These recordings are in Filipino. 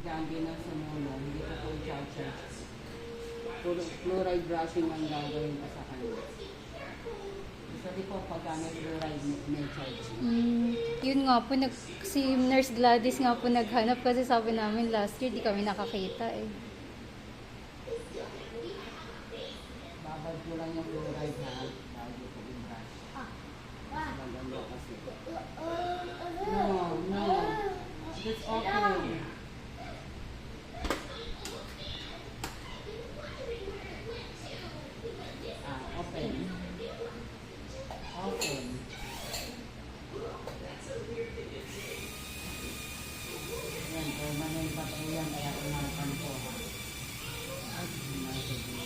estudyante na sumulong, hindi ko po i-charge. Fluoride brushing ang gagawin ko sa kanya. Sabi ko, pag may fluoride, may charge. Yun nga po, si Nurse Gladys nga po naghanap kasi sabi namin last year di kami nakakita eh. Babad ko lang yung fluoride ha, bago ko i-brush. Maganda kasi. No. It's okay. Open. Yan, permanent pa po yan, kaya umakan ko. Ay, umakan ko.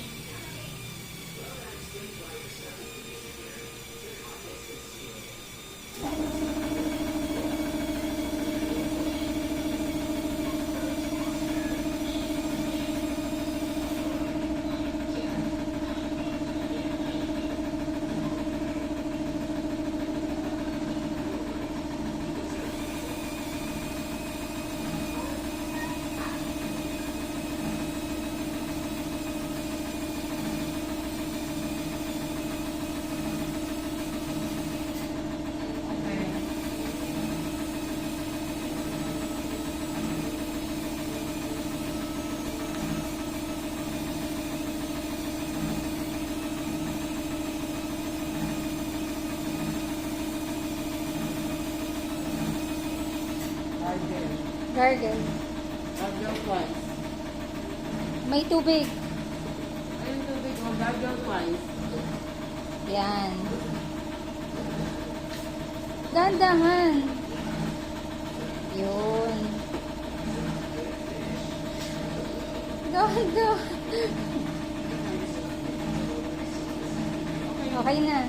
Gargle. Gargle twice. May tubig. Ayun tubig mo, gargle twice. Yan. Dandahan. Yun. Dahan. Okay na.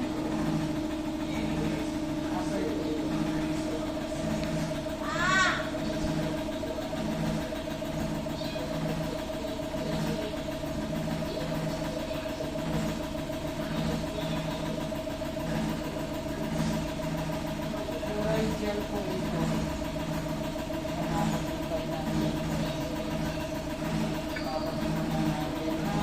Gel po ito. Nakakapagpay natin. Nakakapagpay natin na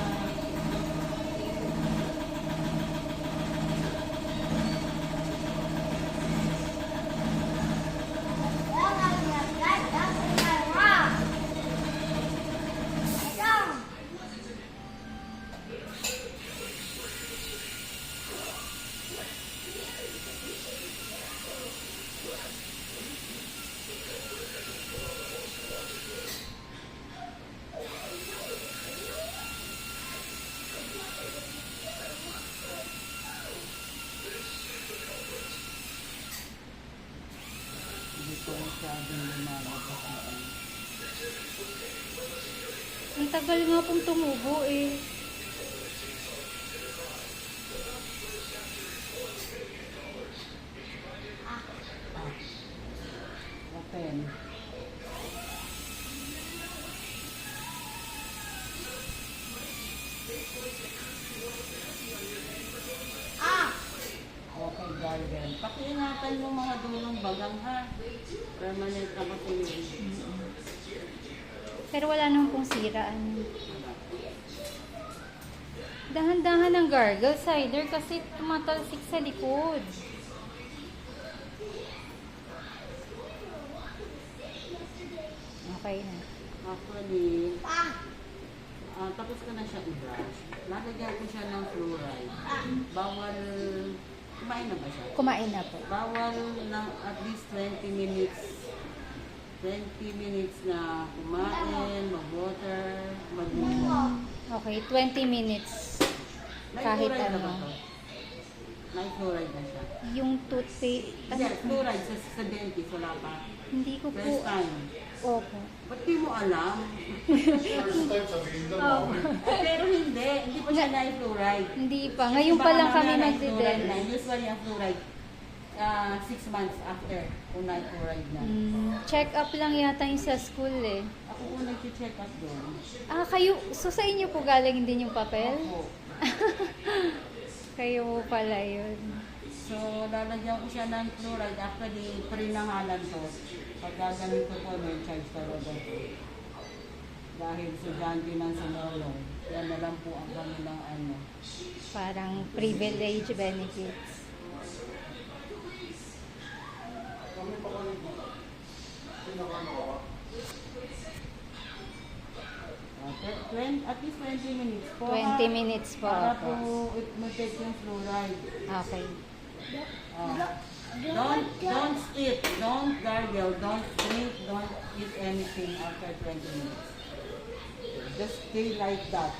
hindi ko masyadong lumalabas na ano. Ang tagal nga pong tumubo eh. Open. Okay, garden. Pakiingatan mo mga dulong bagang ha. Permanent na kasi yun. Pero wala naman pong siraan. Dahan-dahan ng gargle cider kasi tumatalsik sa likod. Okay na. Actually, tapos ko na siya i-brush. Lalagyan ko siya ng fluoride. Bawal, kumain na ba siya? Kumain na po. Bawal ng at least 20 minutes. 20 minutes na kumain, mag-water, mag-move. Okay, 20 minutes. Kahit Fluoride na ano. ba to? May fluoride na siya. Yung toothpaste, Yes, fluoride sa dentist, wala pa. hindi ko po. First time. Opo. Ba't di mo alam? First time sabihin daw. Pero hindi pa siya na-fluoride. Hindi pa. Ngayon pa lang kami nagde-den. nagde-den. Usually ang fluoride, 6 months after kung na-fluoride na. Check up lang yata yung sa school eh. Ako po nag-check up doon. Kayo, so sa inyo po galing din yung papel? Opo. Kayo po pala yun. So, lalagyan ko siya ng fluoride. Actually, pre-nangalan ko. Pag gagamit ko po, may charge talaga ko. dahil estudyante ng sumulong. Yan na lang po ang kanilang ano. Parang privilege benefits. Kami pa kami dito. Pinakano ka? At least 20 minutes po. 20 minutes po. Para Opo. po mag-take yung fluoride. Okay. Don't spit, don't gargle, don't drink, don't eat anything after 20 minutes. Just stay like that.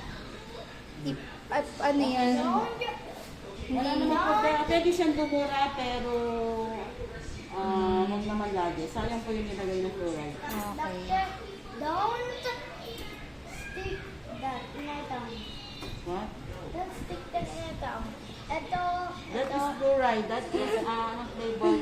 Ano yan? Wala naman po, pwede siyang bumura pero huwag naman lagi. Sayang po yung nilagay ng fluoride. Okay. Don't stick that in your tongue. What? Don't stick that in your tongue. Ito, That is fluoride. That is flavored